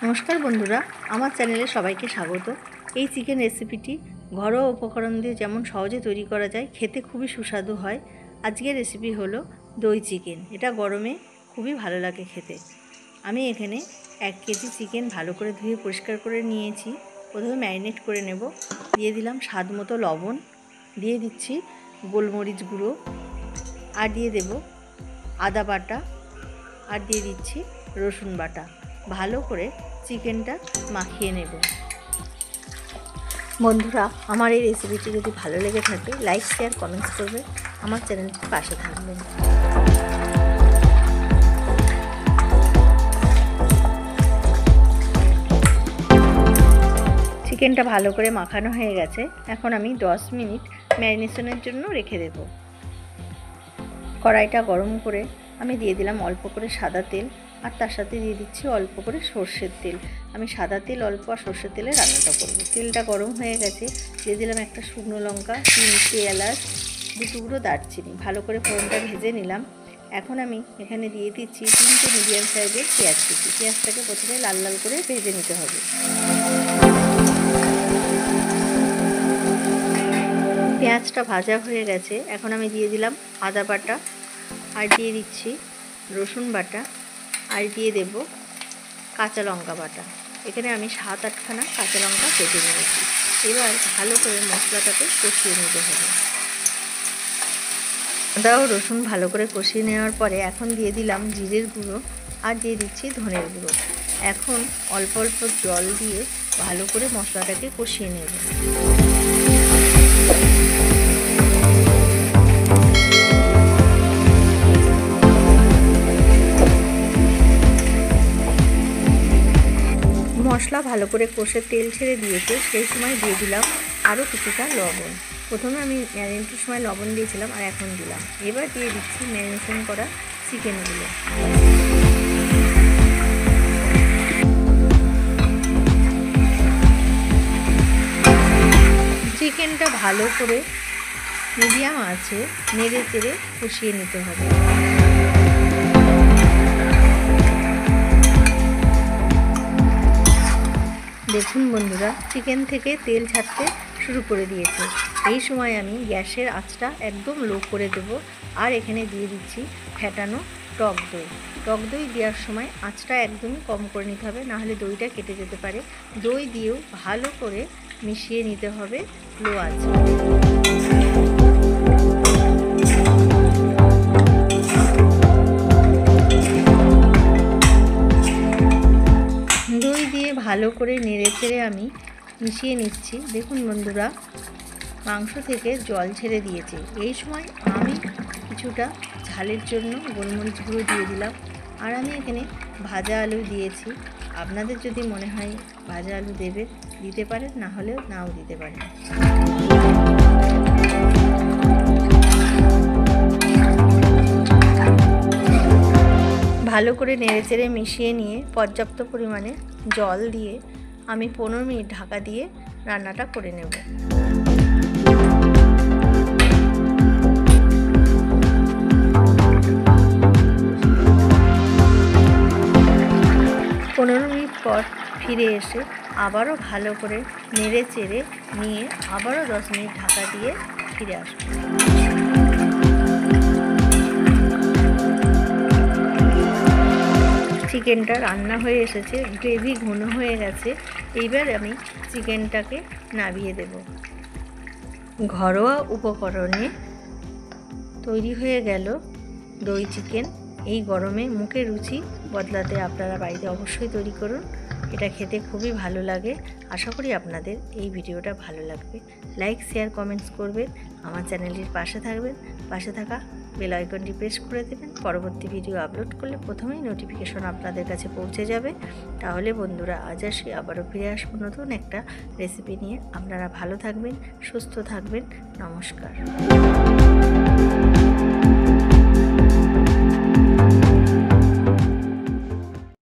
নমস্কার বন্ধুরা, আমার চ্যানেলে সবাইকে স্বাগত। এই চিকেন রেসিপিটি ঘরোয়া উপকরণ দিয়ে যেমন সহজে তৈরি করা যায়, খেতে খুবই সুস্বাদু হয়। আজকের রেসিপি হলো দই চিকেন। এটা গরমে খুবই ভালো লাগে খেতে। আমি এখানে 1 কেজি চিকেন ভালো করে ধুয়ে পরিষ্কার করে নিয়েছি। প্রথমে ম্যারিনেট করে নেব। দিয়ে দিলাম স্বাদ মতো লবণ, দিয়ে দিচ্ছি গোলমরিচ গুঁড়ো, আর দিয়ে দেব আদা বাটা, আর দিয়ে দিচ্ছি রসুন বাটা। ভালো করে চিকেনটা মাখিয়ে নেব। বন্ধুরা, আমার এই রেসিপিটি যদি ভালো লেগে থাকে লাইক শেয়ার কমেন্টস করবে, আমার চ্যানেলটির পাশে থাকবেন। চিকেনটা ভালো করে মাখানো হয়ে গেছে। এখন আমি 10 মিনিট ম্যারিনেশনের জন্য রেখে দেব। কড়াইটা গরম করে আমি দিয়ে দিলাম অল্প করে সাদা তেল, আর তার সাথে দিয়ে দিচ্ছি অল্প করে সর্ষের তেল। আমি সাদা তেল অল্প আর সর্ষের তেলে রান্নাটা করব। তেলটা গরম হয়ে গেছে, দিয়ে দিলাম একটা শুকনো লঙ্কা, 3টে এলাচ, 2 টুকরো দারচিনি। ভালো করে ফোড়নটা ভেজে নিলাম। এখন আমি এখানে দিয়ে দিচ্ছি 3টে মিডিয়াম সাইজের পেঁয়াজ কুচি। পেঁয়াজটাকে প্রথমে লাল লাল করে ভেজে নিতে হবে। পেঁয়াজটা ভাজা হয়ে গেছে। এখন আমি দিয়ে দিলাম আদা বাটা, আর দিয়ে দিচ্ছি রসুন বাটা, আর দিয়ে দেব কাঁচা লঙ্কা বাটা। এখানে আমি 7-8খানা কাঁচা লঙ্কা কেটে নিয়েছি। এবার ভালো করে মশলাটাকে কষিয়ে নিতে হবে। আদা ও রসুন ভালো করে কষিয়ে নেওয়ার পরে এখন দিয়ে দিলাম জিরের গুঁড়ো, আর দিয়ে দিচ্ছি ধনের গুঁড়ো। এখন অল্প অল্প জল দিয়ে ভালো করে মশলাটাকে কষিয়ে নেব। মশলা ভালো করে কষে তেল ছেড়ে দিয়েছে, সেই সময় দিয়ে দিলাম আরও কিছুটা লবণ। প্রথমে আমি ম্যারিনেটের সময় লবণ দিয়েছিলাম, আর এখন দিলাম। এবার দিয়ে দিচ্ছি ম্যারিনেশন করা চিকেনগুলো। চিকেনটা ভালো করে মিডিয়াম আঁচে নেড়ে চেড়ে কষিয়ে নিতে হবে। দেখুন বন্ধুরা, চিকেন থেকে তেল ছাড়তে শুরু করে দিয়েছে। এই সময় আমি গ্যাসের আঁচটা একদম লো করে দেব। আর এখানে দিয়ে দিচ্ছি ফেটানো টক দই। টক দই দেওয়ার সময় আঁচটা একদমই কম করে নিতে হবে, নাহলে দইটা কেটে যেতে পারে। দই দিয়েও ভালো করে মিশিয়ে নিতে হবে লো আঁচে। দই দিয়ে ভালো করে নেড়ে চেড়ে আমি মিশিয়ে নিচ্ছি। দেখুন বন্ধুরা, মাংস থেকে জল ছেড়ে দিয়েছে। এই সময় আমি কিছুটা ঝালের জন্য গোলমরিচ গুঁড়ো দিয়ে দিলাম। আর আমি এখানে ভাজা আলু দিয়েছি। আপনাদের যদি মনে হয় ভাজা আলু দেবে দিতে পারেন, না হলেও নাও দিতে পারেন। ভালো করে নেড়েচেড়ে মিশিয়ে নিয়ে পর্যাপ্ত পরিমাণে জল দিয়ে আমি 15 মিনিট ঢাকা দিয়ে রান্নাটা করে নেব। 15 মিনিট পর ফিরে এসে আবারও ভালো করে নেড়ে চেড়ে নিয়ে আবারও 10 মিনিট ঢাকা দিয়ে ফিরে আসব। চিকেনটা রান্না হয়ে এসেছে, গ্রেভি ঘন হয়ে গেছে। এইবার আমি চিকেনটাকে নামিয়ে দেব। ঘরোয়া উপকরণে তৈরি হয়ে গেল দই চিকেন। এই গরমে মুখের রুচি বদলাতে আপনারা বাড়িতে অবশ্যই তৈরি করুন। এটা খেতে খুবই ভালো লাগে। আশা করি আপনাদের এই ভিডিওটা ভালো লাগবে। লাইক শেয়ার কমেন্টস করবেন, আমার চ্যানেলটির পাশে থাকবেন। পাশে থাকা বেল আইকনটি প্রেস করে দেবেন। পরবর্তী ভিডিও আপলোড করলে প্রথমেই নোটিফিকেশন আপনাদের কাছে পৌঁছে যাবে। তাহলে বন্ধুরা, আজ আসি, আবারও ফিরে আসবো নতুন একটা রেসিপি নিয়ে। আপনারা ভালো থাকবেন, সুস্থ থাকবেন। নমস্কার।